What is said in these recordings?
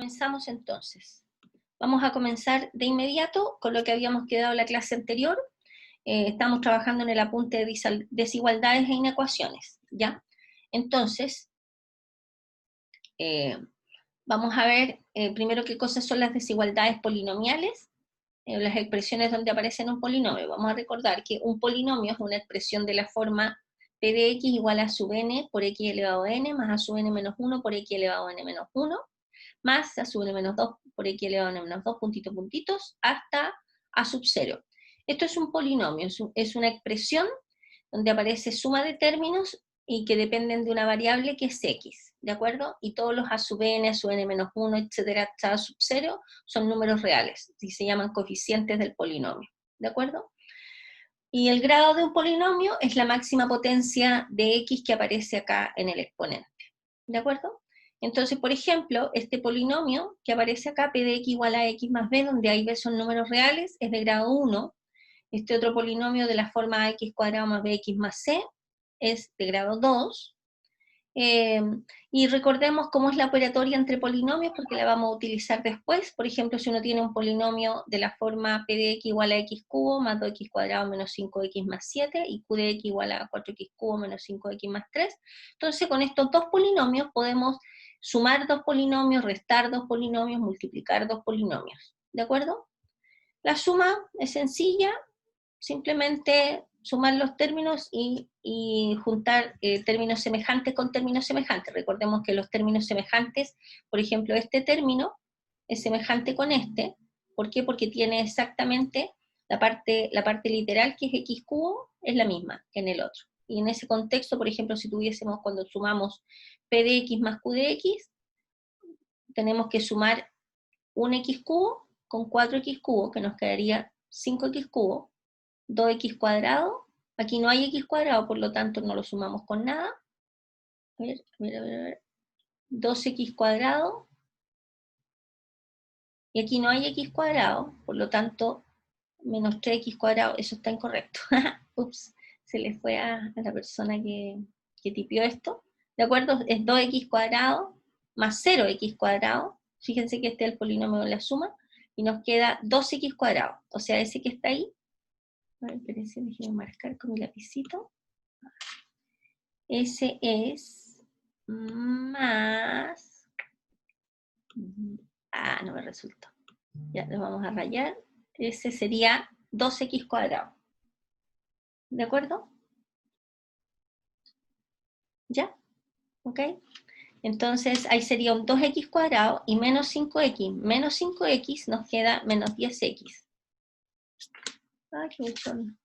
Comenzamos entonces. Vamos a comenzar de inmediato con lo que habíamos quedado en la clase anterior. Estamos trabajando en el apunte de desigualdades e inecuaciones, ¿ya? Entonces, vamos a ver primero qué cosas son las desigualdades polinomiales, las expresiones donde aparecen un polinomio. Vamos a recordar que un polinomio es una expresión de la forma p de x igual a sub n por x elevado a n, más a sub n menos 1 por x elevado a n menos 1, más a sub n menos 2 por x elevado a n menos 2, puntitos, puntitos, hasta a sub 0. Esto es un polinomio, es una expresión donde aparece suma de términos y que dependen de una variable que es x, ¿de acuerdo? Y todos los a sub n menos 1, etcétera, hasta a sub 0, son números reales, y se llaman coeficientes del polinomio, ¿de acuerdo? Y el grado de un polinomio es la máxima potencia de x que aparece acá en el exponente, ¿de acuerdo? Entonces, por ejemplo, este polinomio que aparece acá, p de x igual a x más b, donde ahí b son números reales, es de grado 1. Este otro polinomio de la forma ax cuadrado más bx más c es de grado 2. Y recordemos cómo es la operatoria entre polinomios, porque la vamos a utilizar después. Por ejemplo, si uno tiene un polinomio de la forma p de x igual a x cubo más 2x cuadrado menos 5x más 7, y q de x igual a 4x cubo menos 5x más 3, entonces con estos dos polinomios podemos sumar dos polinomios, restar dos polinomios, multiplicar dos polinomios, ¿de acuerdo? La suma es sencilla, simplemente sumar los términos y juntar términos semejantes con términos semejantes. Recordemos que los términos semejantes, por ejemplo, este término es semejante con este. ¿Por qué? Porque tiene exactamente la parte literal, que es x cubo, es la misma que en el otro. Y en ese contexto, por ejemplo, si tuviésemos, cuando sumamos p de x más q de x, tenemos que sumar un x cubo con 4x cubo, que nos quedaría 5x cubo, 2x cuadrado, aquí no hay x cuadrado, por lo tanto no lo sumamos con nada. A ver. 2x cuadrado, y aquí no hay x cuadrado, por lo tanto, menos 3x cuadrado, eso está incorrecto. Ups, se le fue a la persona que tipió esto. ¿De acuerdo? Es 2x cuadrado más 0x cuadrado. Fíjense que este es el polinomio de la suma, y nos queda 2x cuadrado. O sea, ese que está ahí. A ver, espérense, déjenme marcar con mi lapicito. Ese es más... no me resultó. Ya, lo vamos a rayar. Ese sería 2x cuadrado. ¿De acuerdo? ¿Ya? ¿Ok? Entonces, ahí sería un 2x cuadrado y menos 5x. Menos 5x nos queda menos 10x. Qué bochorno.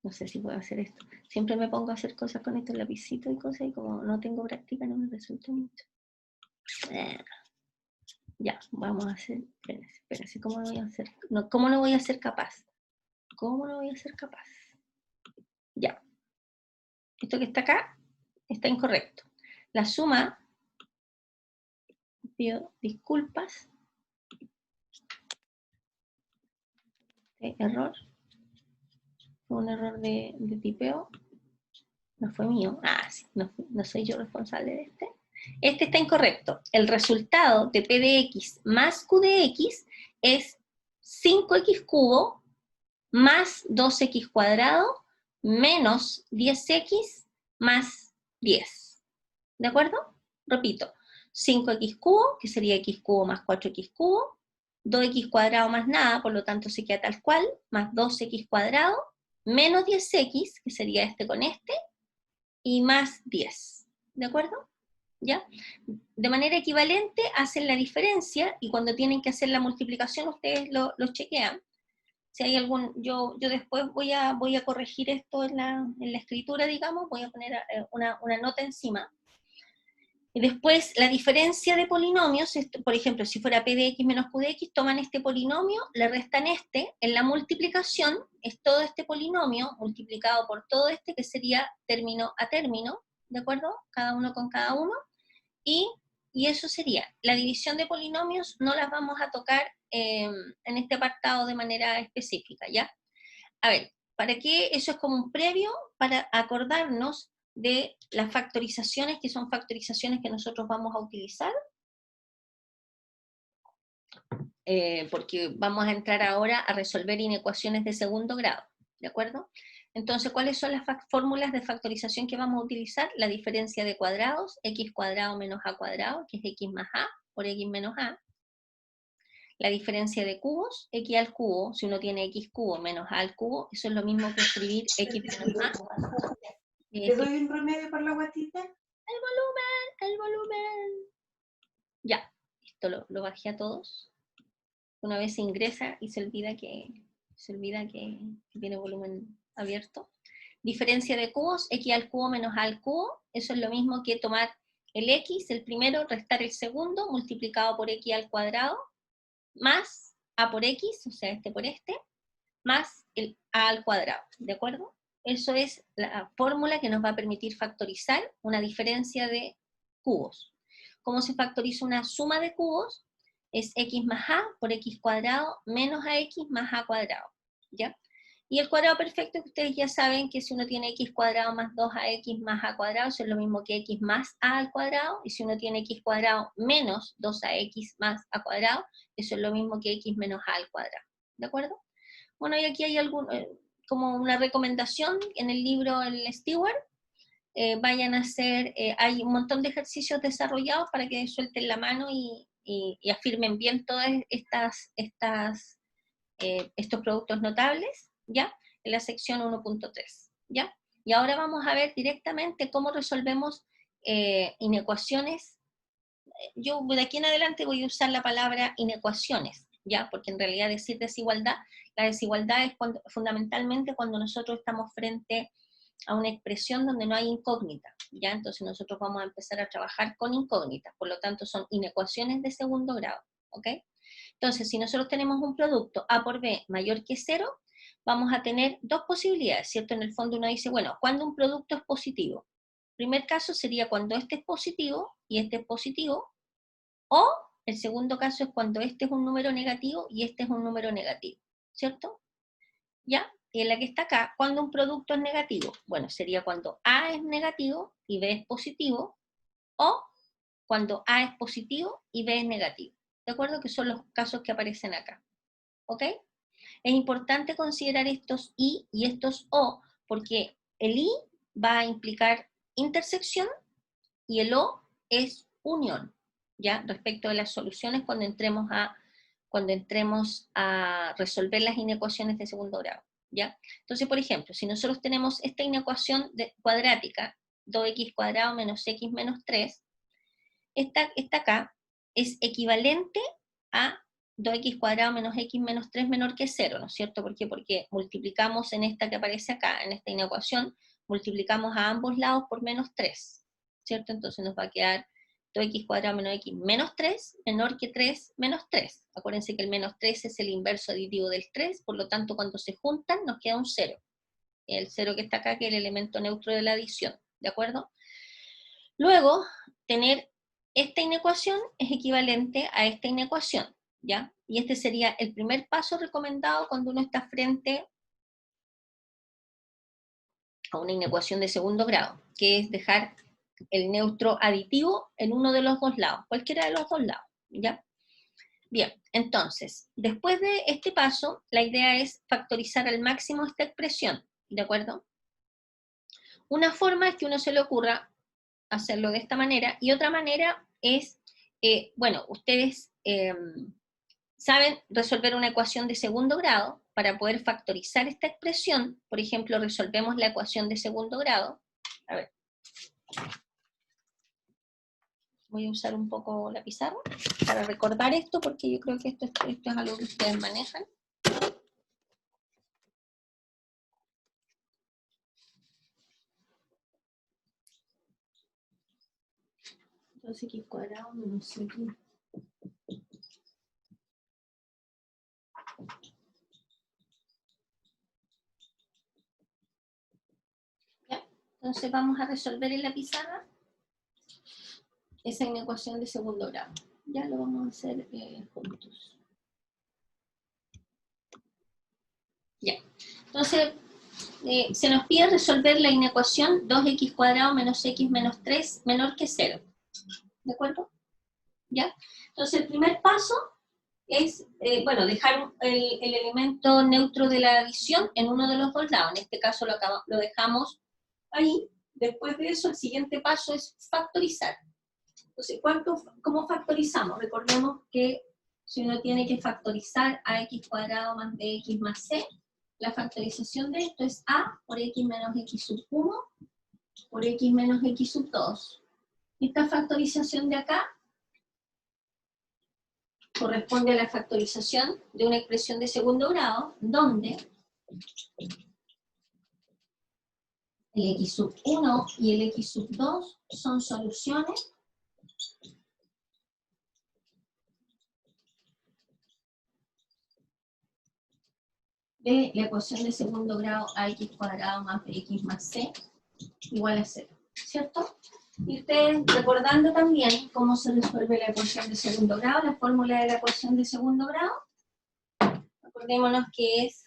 No sé si puedo hacer esto. Siempre me pongo a hacer cosas con estos lapicitos y cosas, y como no tengo práctica, no me resulta mucho. Ya, vamos a hacer, espérense, ¿cómo lo voy a hacer? No, ¿cómo no voy a ser capaz? ¿Cómo no voy a ser capaz? Ya. Esto que está acá está incorrecto. La suma, pido disculpas. Error. Fue un error de tipeo. No fue mío. Sí, no soy yo responsable de este. Este está incorrecto. El resultado de p de x más q de x es 5x cubo más 2x cuadrado menos 10x más 10. ¿De acuerdo? Repito, 5x cubo, que sería x cubo más 4x cubo, 2x cuadrado más nada, por lo tanto se queda tal cual, más 2x cuadrado, menos 10x, que sería este con este, y más 10. ¿De acuerdo? ¿Ya? De manera equivalente hacen la diferencia, y cuando tienen que hacer la multiplicación ustedes lo chequean. Si hay algún, yo después voy a corregir esto en la escritura, digamos, voy a poner una nota encima. Y después la diferencia de polinomios, por ejemplo, si fuera p de x menos q de x, toman este polinomio, le restan este, en la multiplicación es todo este polinomio multiplicado por todo este, que sería término a término, ¿de acuerdo? Cada uno con cada uno, y eso sería. La división de polinomios no las vamos a tocar en este apartado de manera específica, ¿ya? A ver, ¿para qué? Eso es como un previo para acordarnos de las factorizaciones, que son factorizaciones que nosotros vamos a utilizar, porque vamos a entrar ahora a resolver inecuaciones de segundo grado, ¿de acuerdo? Entonces, ¿cuáles son las fórmulas de factorización que vamos a utilizar? La diferencia de cuadrados, x cuadrado menos a cuadrado, que es x más a por x menos a. La diferencia de cubos, x al cubo, si uno tiene x cubo menos a al cubo, eso es lo mismo que escribir x menos a. ¿Le doy un remedio para la guatita? El volumen. Ya, esto lo bajé a todos. Una vez se ingresa y se olvida que tiene volumen abierto. Diferencia de cubos, x al cubo menos a al cubo, eso es lo mismo que tomar el x, el primero, restar el segundo, multiplicado por x al cuadrado, más a por x, o sea, este por este, más el a al cuadrado, ¿de acuerdo? Eso es la fórmula que nos va a permitir factorizar una diferencia de cubos. ¿Cómo se factoriza una suma de cubos? Es x más a por x cuadrado menos ax más a cuadrado, ¿ya? Y el cuadrado perfecto, que ustedes ya saben que si uno tiene x cuadrado más 2ax más a cuadrado, eso es lo mismo que x más a al cuadrado, y si uno tiene x cuadrado menos 2ax más a cuadrado, eso es lo mismo que x menos a al cuadrado, ¿de acuerdo? Bueno, y aquí hay como una recomendación en el libro El Steward, vayan a hacer, hay un montón de ejercicios desarrollados para que suelten la mano y afirmen bien todos estos productos notables, ¿ya? En la sección 1.3, ¿ya? Y ahora vamos a ver directamente cómo resolvemos inecuaciones. Yo de aquí en adelante voy a usar la palabra inecuaciones, ¿ya? Porque en realidad decir desigualdad, la desigualdad es fundamentalmente cuando nosotros estamos frente a una expresión donde no hay incógnita, ¿ya? Entonces nosotros vamos a empezar a trabajar con incógnitas, por lo tanto son inecuaciones de segundo grado, ¿ok? Entonces, si nosotros tenemos un producto A por B mayor que 0, vamos a tener dos posibilidades, ¿cierto? En el fondo uno dice, bueno, ¿cuándo un producto es positivo? El primer caso sería cuando este es positivo y este es positivo, o el segundo caso es cuando este es un número negativo y este es un número negativo, ¿cierto? ¿Ya? Y en la que está acá, cuando un producto es negativo, bueno, sería cuando A es negativo y B es positivo, o cuando A es positivo y B es negativo. ¿De acuerdo? Que son los casos que aparecen acá. ¿Ok? Es importante considerar estos I y estos O, porque el I va a implicar intersección y el O es unión, ¿ya? Respecto de las soluciones cuando entremos a resolver las inecuaciones de segundo grado, ¿ya? Entonces, por ejemplo, si nosotros tenemos esta inecuación cuadrática, 2x cuadrado menos x menos 3, esta acá es equivalente a 2x cuadrado menos x menos 3 menor que 0, ¿no es cierto? ¿Por qué? Porque multiplicamos en esta que aparece acá, en esta inecuación, multiplicamos a ambos lados por menos 3, ¿cierto? Entonces nos va a quedar 2x cuadrado menos x menos 3 menor que 3 menos 3. Acuérdense que el menos 3 es el inverso aditivo del 3, por lo tanto cuando se juntan nos queda un 0. El 0 que está acá, que es el elemento neutro de la adición, ¿de acuerdo? Luego, tener esta inecuación es equivalente a esta inecuación, ¿ya? Y este sería el primer paso recomendado cuando uno está frente a una inecuación de segundo grado, que es dejar el neutro aditivo en uno de los dos lados, cualquiera de los dos lados, ¿ya? Bien, entonces, después de este paso, la idea es factorizar al máximo esta expresión, ¿de acuerdo? Una forma es que uno se le ocurra hacerlo de esta manera, y otra manera es, bueno, ustedes saben resolver una ecuación de segundo grado. Para poder factorizar esta expresión, por ejemplo, resolvemos la ecuación de segundo grado. A ver, voy a usar un poco la pizarra para recordar esto, porque yo creo que esto es algo que ustedes manejan. Entonces, x cuadrado menos x. ¿Ya? Entonces vamos a resolver en la pizarra esa inecuación de segundo grado. Ya lo vamos a hacer juntos. Ya. Entonces, se nos pide resolver la inecuación 2x cuadrado menos x menos 3 menor que 0. ¿De acuerdo? ¿Ya? Entonces, el primer paso es, bueno, dejar el elemento neutro de la adición en uno de los dos lados. En este caso lo dejamos ahí. Después de eso, el siguiente paso es factorizar. Entonces, ¿cómo factorizamos? Recordemos que si uno tiene que factorizar a x cuadrado más bx más c, la factorización de esto es a por x menos x sub 1 por x menos x sub 2. Esta factorización de acá corresponde a la factorización de una expresión de segundo grado, donde el x sub 1 y el x sub 2 son soluciones de la ecuación de segundo grado ax cuadrado más bx más c igual a 0, ¿cierto? Y ustedes recordando también cómo se resuelve la ecuación de segundo grado, la fórmula de la ecuación de segundo grado, acordémonos que es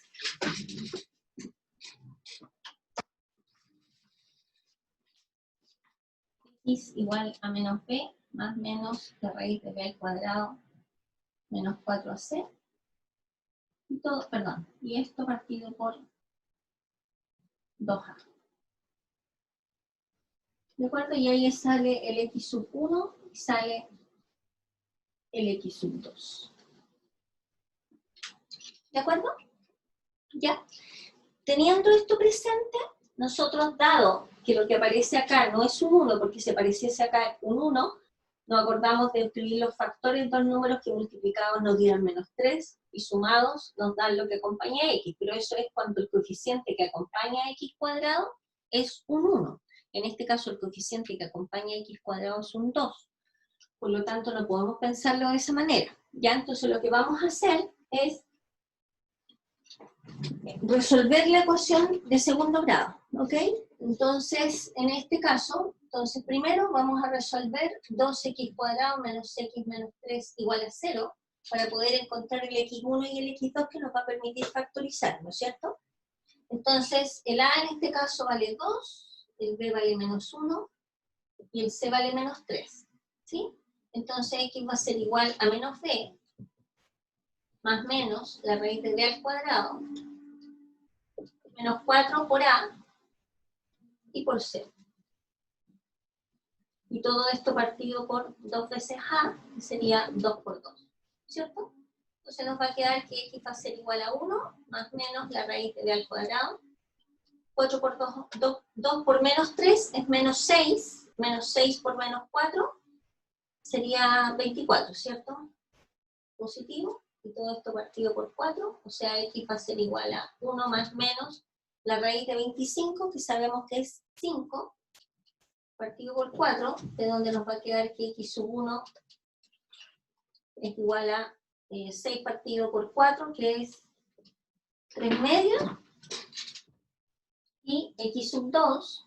x igual a menos b más menos la raíz de b al cuadrado menos 4ac, y todo, perdón, y esto partido por 2a. ¿De acuerdo? Y ahí sale el x sub 1 y sale el x sub 2. ¿De acuerdo? ¿Ya? Teniendo esto presente, nosotros, dado que lo que aparece acá no es un 1, porque si apareciese acá un 1, nos acordamos de escribir los factores de dos números que multiplicados nos dieran menos 3, y sumados nos dan lo que acompaña a x, pero eso es cuando el coeficiente que acompaña a x cuadrado es un 1. En este caso el coeficiente que acompaña a x cuadrado es un 2. Por lo tanto no podemos pensarlo de esa manera. ¿Ya? Entonces lo que vamos a hacer es resolver la ecuación de segundo grado, ¿ok? Entonces, en este caso, primero vamos a resolver 2x cuadrado menos x menos 3 igual a 0, para poder encontrar el x1 y el x2 que nos va a permitir factorizar, ¿no es cierto? Entonces, el a en este caso vale 2, el b vale menos 1, y el c vale menos 3, ¿sí? Entonces, x va a ser igual a menos b, más menos la raíz de b al cuadrado, menos 4 por a y por c. Y todo esto partido por 2 veces a, que sería 2 por 2, ¿cierto? Entonces nos va a quedar que x va a ser igual a 1, más menos la raíz de b al cuadrado. 4 por 2 por menos 3 es menos 6, menos 6 por menos 4 sería 24, ¿cierto? Positivo, y todo esto partido por 4, o sea, x va a ser igual a 1 más menos la raíz de 25, que sabemos que es 5, partido por 4, de donde nos va a quedar que x sub 1 es igual a 6 partido por 4, que es 3 medios, y x sub 2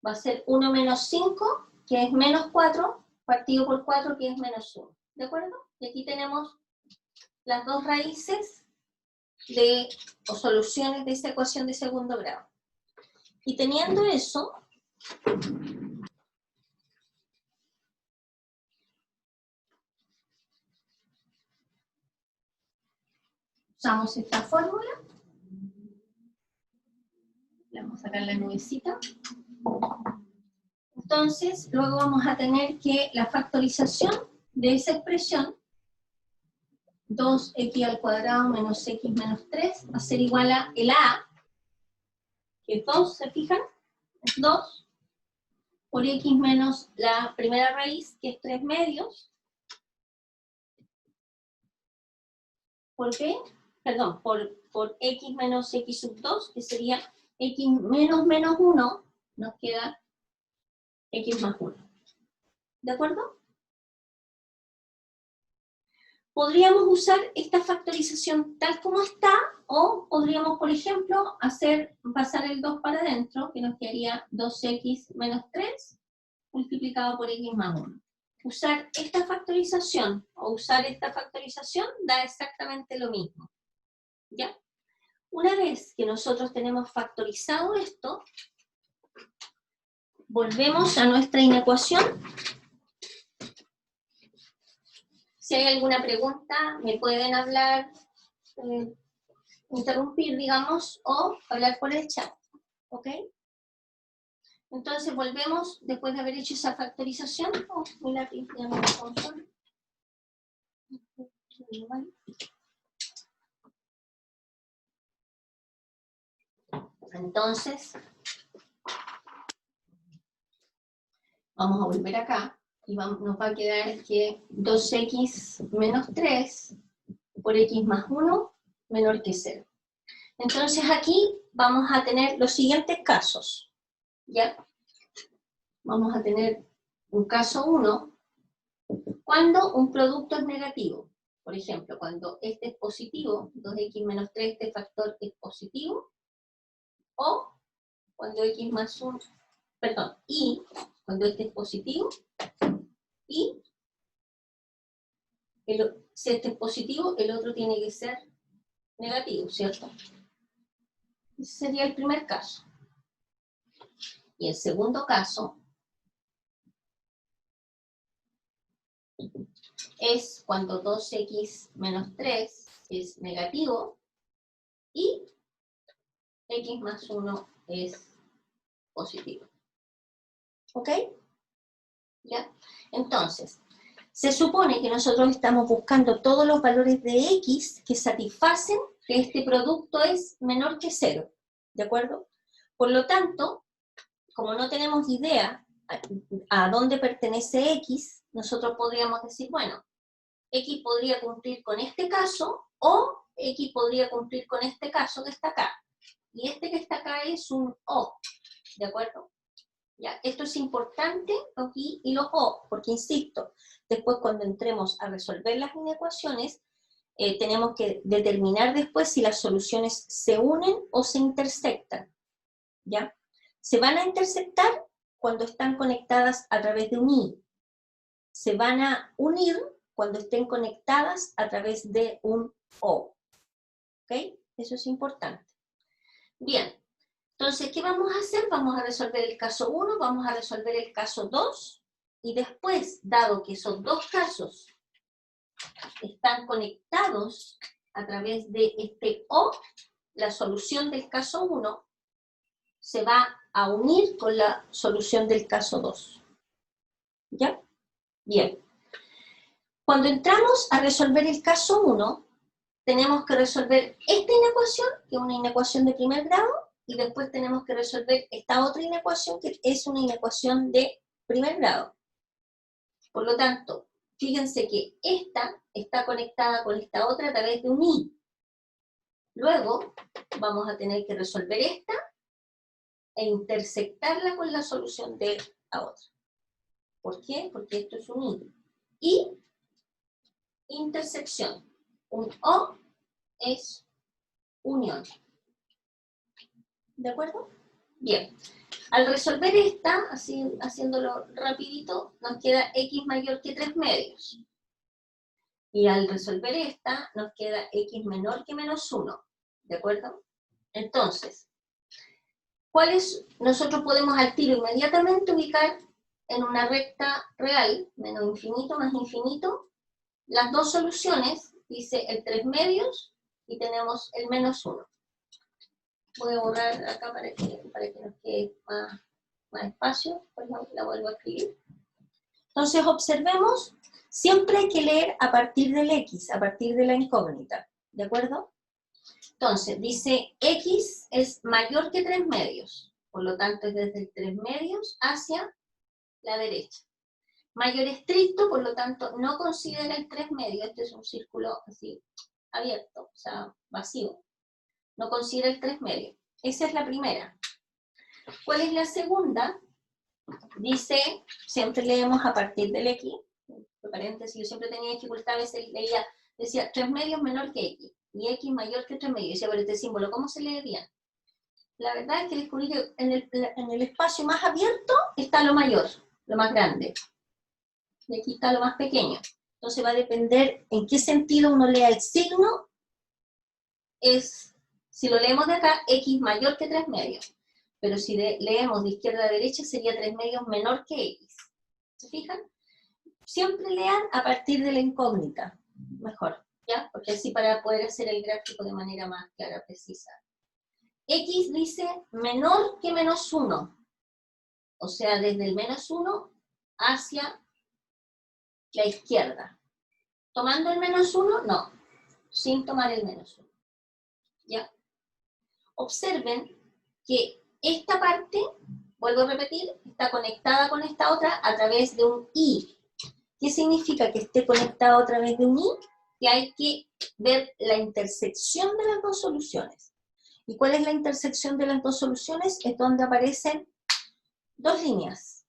va a ser 1 menos 5, que es menos 4, partido por 4, que es menos 1. ¿De acuerdo? Y aquí tenemos las dos raíces o soluciones de esta ecuación de segundo grado. Y teniendo eso, usamos esta fórmula. Le vamos a sacar la nubecita. Entonces, luego vamos a tener que la factorización de esa expresión, 2x al cuadrado menos x menos 3, va a ser igual a el a, que es 2, ¿se fijan? Es 2, por x menos la primera raíz, que es 3 medios, ¿por qué? Perdón, por x menos x sub 2, que sería x menos menos 1, nos queda x más 1. ¿De acuerdo? Podríamos usar esta factorización tal como está, o podríamos, por ejemplo, pasar el 2 para adentro, que nos quedaría 2x menos 3 multiplicado por x más 1. Usar esta factorización o usar esta factorización da exactamente lo mismo. ¿Ya? Una vez que nosotros tenemos factorizado esto, volvemos a nuestra inecuación. Si hay alguna pregunta, me pueden hablar, interrumpir, digamos, o hablar por el chat, ¿ok? Entonces volvemos, después de haber hecho esa factorización, mi lápiz ya me lo pongo. Entonces, vamos a volver acá, y nos va a quedar que 2x menos 3 por x más 1 menor que 0. Entonces aquí vamos a tener los siguientes casos, ¿ya? Vamos a tener un caso 1, cuando un producto es negativo. Por ejemplo, cuando este es positivo, 2x menos 3, este factor es positivo, o cuando x más 1, perdón, y cuando este es positivo, y si este es positivo, el otro tiene que ser negativo, ¿cierto? Ese sería el primer caso. Y el segundo caso es cuando 2x menos 3 es negativo y x más 1 es positivo. ¿Ok? ¿Ya? Entonces, se supone que nosotros estamos buscando todos los valores de x que satisfacen que este producto es menor que 0. ¿De acuerdo? Por lo tanto, como no tenemos idea a dónde pertenece x, nosotros podríamos decir, bueno, x podría cumplir con este caso, o x podría cumplir con este caso que está acá. Y este que está acá es un o, ¿de acuerdo? Ya, esto es importante aquí y los o, porque insisto, después cuando entremos a resolver las inecuaciones, tenemos que determinar después si las soluciones se unen o se intersectan, ¿ya? Se van a intersectar cuando están conectadas a través de un i. Se van a unir cuando estén conectadas a través de un o. ¿Ok? Eso es importante. Bien. Entonces, ¿qué vamos a hacer? Vamos a resolver el caso 1, vamos a resolver el caso 2, y después, dado que esos dos casos están conectados a través de este o, la solución del caso 1 se va a unir con la solución del caso 2. ¿Ya? Bien. Cuando entramos a resolver el caso 1, tenemos que resolver esta inecuación, que es una inecuación de primer grado, y después tenemos que resolver esta otra inecuación, que es una inecuación de primer grado. Por lo tanto, fíjense que esta está conectada con esta otra a través de un i. Luego, vamos a tener que resolver esta e intersectarla con la solución de la otra. ¿Por qué? Porque esto es un i. Y intersección. Un o es unión. ¿De acuerdo? Bien. Al resolver esta, así haciéndolo rapidito, nos queda x mayor que 3 medios. Y al resolver esta, nos queda x menor que menos 1. ¿De acuerdo? Entonces, nosotros podemos al tiro inmediatamente ubicar en una recta real, menos infinito más infinito, las dos soluciones, dice el 3 medios y tenemos el menos 1. Voy a borrar acá para que nos quede más espacio, pues la vuelvo a escribir. Entonces observemos, siempre hay que leer a partir del x, a partir de la incógnita, ¿de acuerdo? Entonces, dice x es mayor que 3 medios, por lo tanto es desde el 3 medios hacia la derecha. Mayor estricto, por lo tanto no considera el 3 medios, este es un círculo así abierto, o sea, vacío. No considera el 3 medios. Esa es la primera. ¿Cuál es la segunda? Dice, siempre leemos a partir del x, entre paréntesis, yo siempre tenía dificultad, a veces leía, decía 3 medios menor que x, y x mayor que 3 medios, decía, pero este símbolo, ¿cómo se lee bien? La verdad es que descubrí que en el espacio más abierto está lo mayor, lo más grande, y aquí está lo más pequeño. Entonces va a depender en qué sentido uno lea el signo, si lo leemos de acá, x mayor que 3 medios. Pero si leemos de izquierda a derecha, sería 3 medios menor que x. ¿Se fijan? siempre lean a partir de la incógnita, mejor, ¿ya? Porque así para poder hacer el gráfico de manera más clara, precisa. X dice menor que menos 1, o sea, desde el menos 1 hacia la izquierda. ¿Tomando el menos 1? No, sin tomar el menos 1. ¿Ya? Observen que esta parte, vuelvo a repetir, está conectada con esta otra a través de un I. ¿Qué significa que esté conectado a través de un I? Que hay que ver la intersección de las dos soluciones. ¿Y cuál es la intersección de las dos soluciones? Es donde aparecen dos líneas,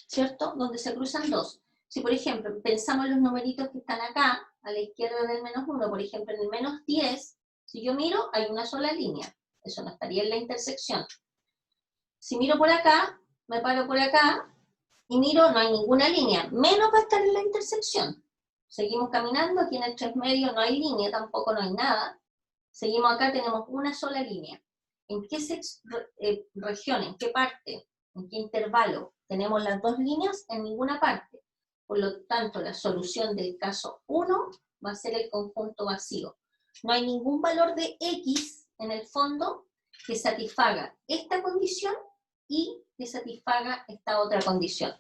¿cierto? Donde se cruzan dos. Si, por ejemplo, pensamos en los numeritos que están acá, a la izquierda del menos 1, por ejemplo, en el menos 10, si yo miro, hay una sola línea. Eso no estaría en la intersección. Si miro por acá, me paro por acá, y miro, no hay ninguna línea. Menos va a estar en la intersección. Seguimos caminando, aquí en el 3 medio no hay línea, tampoco no hay nada. Seguimos acá, tenemos una sola línea. ¿En qué región, en qué parte, en qué intervalo tenemos las dos líneas? En ninguna parte. Por lo tanto, la solución del caso 1 va a ser el conjunto vacío. No hay ningún valor de X en el fondo que satisfaga esta condición y que satisfaga esta otra condición.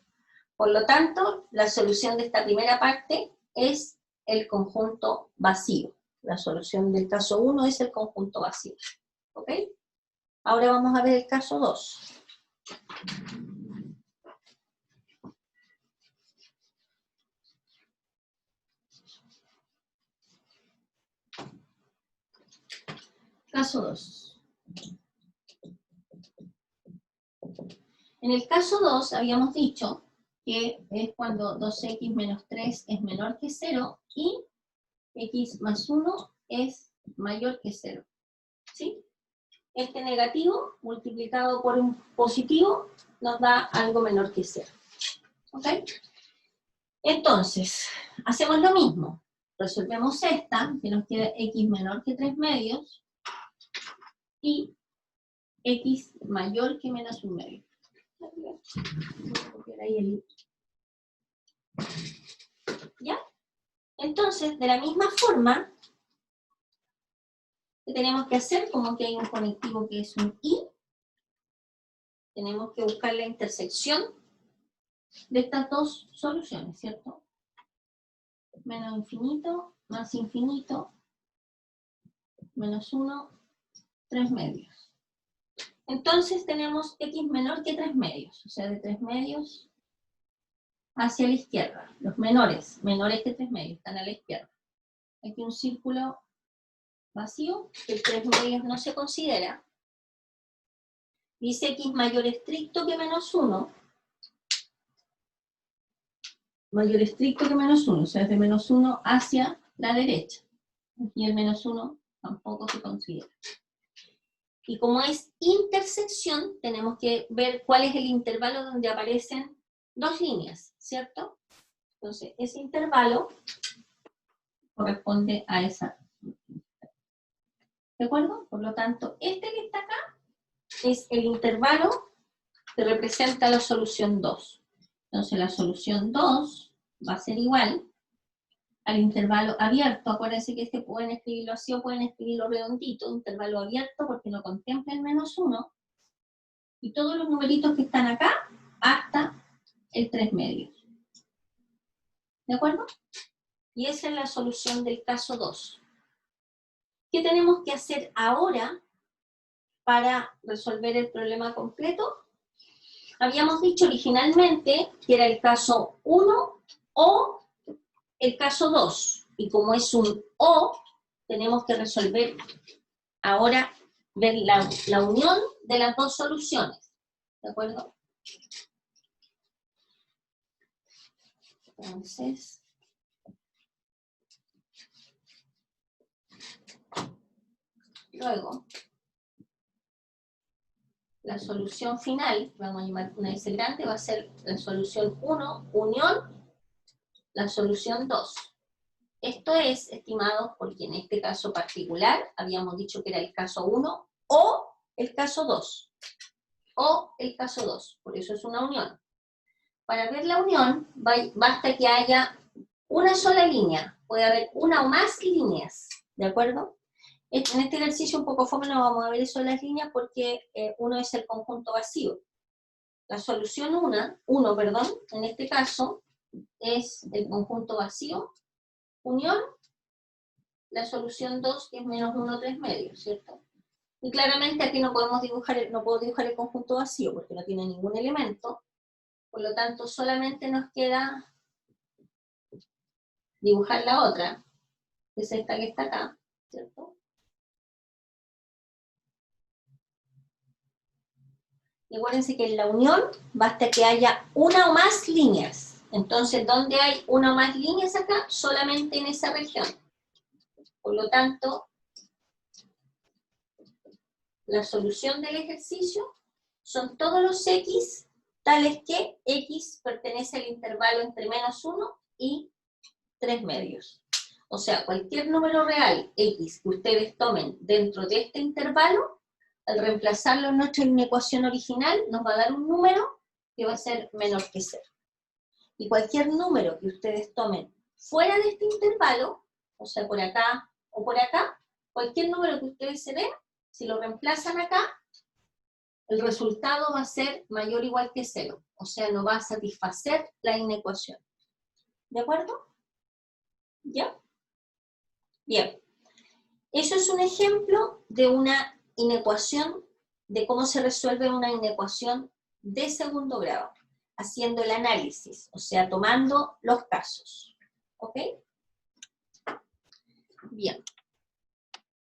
Por lo tanto, la solución de esta primera parte es el conjunto vacío. La solución del caso 1 es el conjunto vacío. ¿Ok? Ahora vamos a ver el caso 2. Caso 2. En el caso 2 habíamos dicho que es cuando 2x menos 3 es menor que 0 y x más 1 es mayor que 0. ¿Sí? Este negativo multiplicado por un positivo nos da algo menor que 0. ¿Ok? Entonces, hacemos lo mismo. Resolvemos esta, que nos queda x menor que 3 medios, y x mayor que menos 1 medio. ¿Ya? Entonces, de la misma forma, ¿qué tenemos que hacer? Como que hay un conectivo que es un I, tenemos que buscar la intersección de estas dos soluciones, ¿cierto? Menos infinito, más infinito, menos 1, 3 medios. Entonces tenemos x menor que 3 medios, o sea, de 3 medios hacia la izquierda. Los menores que 3 medios, están a la izquierda. Aquí un círculo vacío, que 3 medios no se considera. Dice x mayor estricto que menos 1. Mayor estricto que menos 1, o sea, es de menos 1 hacia la derecha. Aquí el menos 1 tampoco se considera. Y como es intersección, tenemos que ver cuál es el intervalo donde aparecen dos líneas, ¿cierto? Entonces, ese intervalo corresponde a esa. ¿De acuerdo? Por lo tanto, este que está acá es el intervalo que representa la solución 2. Entonces, la solución 2 va a ser igual al intervalo abierto. Acuérdense que este pueden escribirlo así o pueden escribirlo redondito, intervalo abierto porque no contempla el menos 1, y todos los numeritos que están acá hasta el 3 medios. ¿De acuerdo? Y esa es la solución del caso 2. ¿Qué tenemos que hacer ahora para resolver el problema completo? Habíamos dicho originalmente que era el caso 1 o el caso 2. Y como es un O, tenemos que resolver ahora, ver la unión de las dos soluciones. ¿De acuerdo? Entonces, luego, la solución final, vamos a llamar una S grande, va a ser la solución 1, unión, la solución 2. Esto es, estimados, porque en este caso particular habíamos dicho que era el caso 1 o el caso 2. O el caso 2, por eso es una unión. Para ver la unión, basta que haya una sola línea. Puede haber una o más líneas, ¿de acuerdo? En este ejercicio un poco fome no vamos a ver eso en las líneas porque uno es el conjunto vacío. La solución 1, en este caso, es el conjunto vacío, unión, la solución 2, que es menos 1, 3 medios, ¿cierto? Y claramente aquí no puedo dibujar el conjunto vacío porque no tiene ningún elemento, por lo tanto solamente nos queda dibujar la otra, que es esta que está acá, ¿cierto? Y acuérdense que en la unión basta que haya una o más líneas. Entonces, ¿dónde hay una o más líneas acá? Solamente en esa región. Por lo tanto, la solución del ejercicio son todos los x tales que x pertenece al intervalo entre menos 1 y 3 medios. O sea, cualquier número real x que ustedes tomen dentro de este intervalo, al reemplazarlo en nuestra ecuación original, nos va a dar un número que va a ser menor que 0. Y cualquier número que ustedes tomen fuera de este intervalo, o sea, por acá o por acá, cualquier número que ustedes se den, si lo reemplazan acá, el resultado va a ser mayor o igual que 0. O sea, no va a satisfacer la inecuación. ¿De acuerdo? ¿Ya? Bien. Eso es un ejemplo de una inecuación, de cómo se resuelve una inecuación de segundo grado, haciendo el análisis, o sea, tomando los casos. ¿Ok? Bien.